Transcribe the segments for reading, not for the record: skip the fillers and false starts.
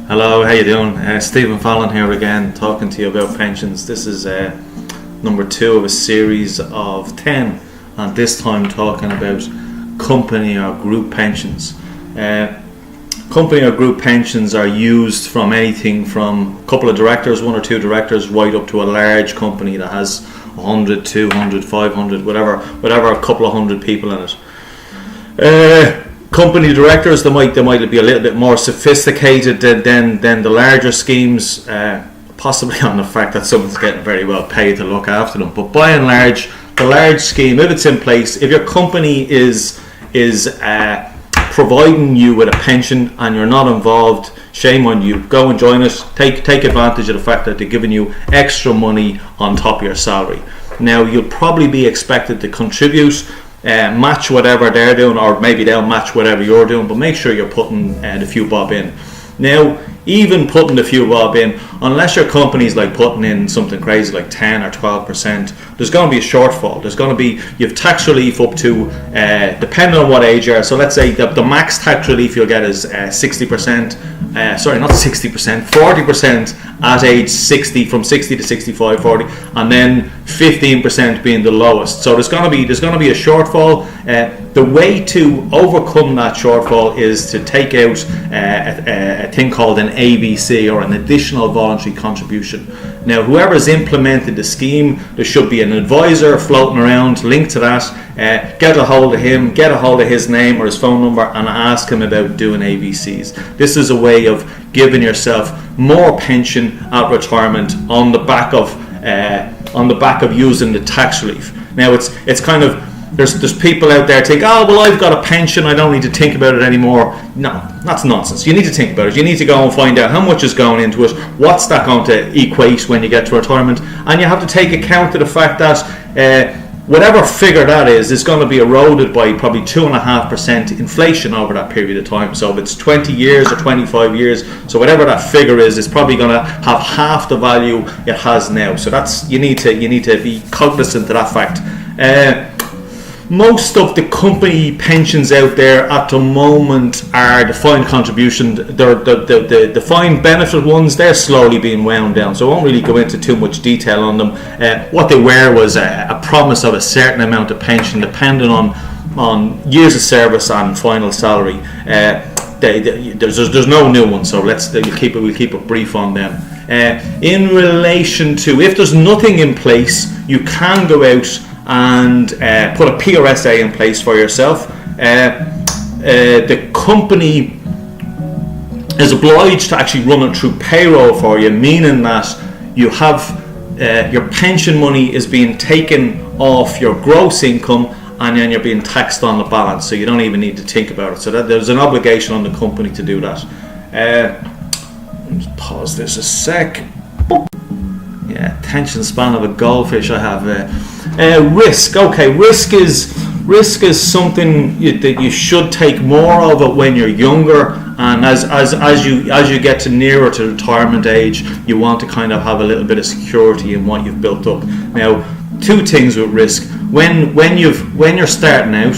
Hello, how you doing? Stephen Fallon here again, talking to you about pensions. This is number 2 of a series of 10, and this time talking about company or group pensions. Company or group pensions are used from anything from a couple of directors, 1 or 2 directors, right up to a large company that has 100, 200, 500, whatever, a couple of hundred people in it. Company directors, they might be a little bit more sophisticated than the larger schemes, possibly on the fact that someone's getting very well paid to look after them. But by and large, the large scheme, if it's in place, if your company is providing you with a pension and you're not involved, shame on you. Go and join it. Take advantage of the fact that they're giving you extra money on top of your salary. Now, you'll probably be expected to contribute, match whatever they're doing, or maybe they'll match whatever you're doing, but make sure you're putting the few bob in. Now, even putting the few bob in, unless your company's like putting in something crazy like 10 or 12%, there's going to be a shortfall. There's going to be, you have tax relief up to, depending on what age you are, so let's say the max tax relief you'll get is 60%, sorry, not 60%, 40% at age 60, from 60 to 65, 40, and then 15% being the lowest. So there's going to be a shortfall. The way to overcome that shortfall is to take out a thing called an ABC, or an additional voluntary contribution. Now, whoever's implemented the scheme, there should be an advisor floating around linked to that. Get a hold of him, get a hold of his name or his phone number, and ask him about doing ABCs. This is a way of giving yourself more pension at retirement on the back of using the tax relief. Now, it's kind of, there's people out there think, oh well, I've got a pension, I don't need to think about it anymore. No, that's nonsense. You need to think about it. You need to go and find out how much is going into it, what's that going to equate when you get to retirement, and you have to take account of the fact that whatever figure that is going to be eroded by probably 2.5% inflation over that period of time. So if it's 20 years or 25 years, so whatever that figure is probably going to have half the value it has now. So that's, you need to be cognizant of that fact. Most of the company pensions out there at the moment are defined contribution. The defined benefit ones, they're slowly being wound down, so I won't really go into too much detail on them. What they were was a promise of a certain amount of pension depending on years of service and final salary. There's no new one, so we'll keep it brief on them. In relation to, if there's nothing in place, you can go out and put a PRSA in place for yourself. The company is obliged to actually run it through payroll for you, meaning that you have your pension money is being taken off your gross income, and then you're being taxed on the balance, so you don't even need to think about it. So that there's an obligation on the company to do that. Just pause this a sec. Yeah, attention span of a goldfish I have. Risk. Okay, risk is something that you should take more of it when you're younger, and as you get to nearer to retirement age, you want to kind of have a little bit of security in what you've built up. Now, 2 things with risk. When you're starting out,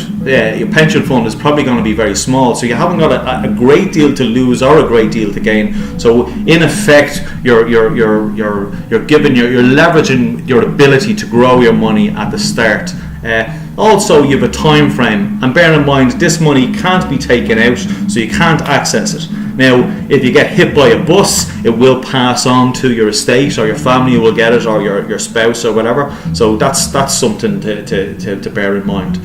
your pension fund is probably going to be very small, so you haven't got a great deal to lose or a great deal to gain. So in effect, you're leveraging your ability to grow your money at the start. Also, you have a time frame, and bear in mind this money can't be taken out, so you can't access it. Now, if you get hit by a bus, it will pass on to your estate, or your family will get it, or your spouse or whatever. So that's something to bear in mind.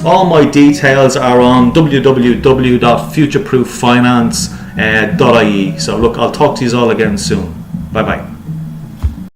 All my details are on www.futureprooffinance.ie. So look, I'll talk to you all again soon. Bye bye.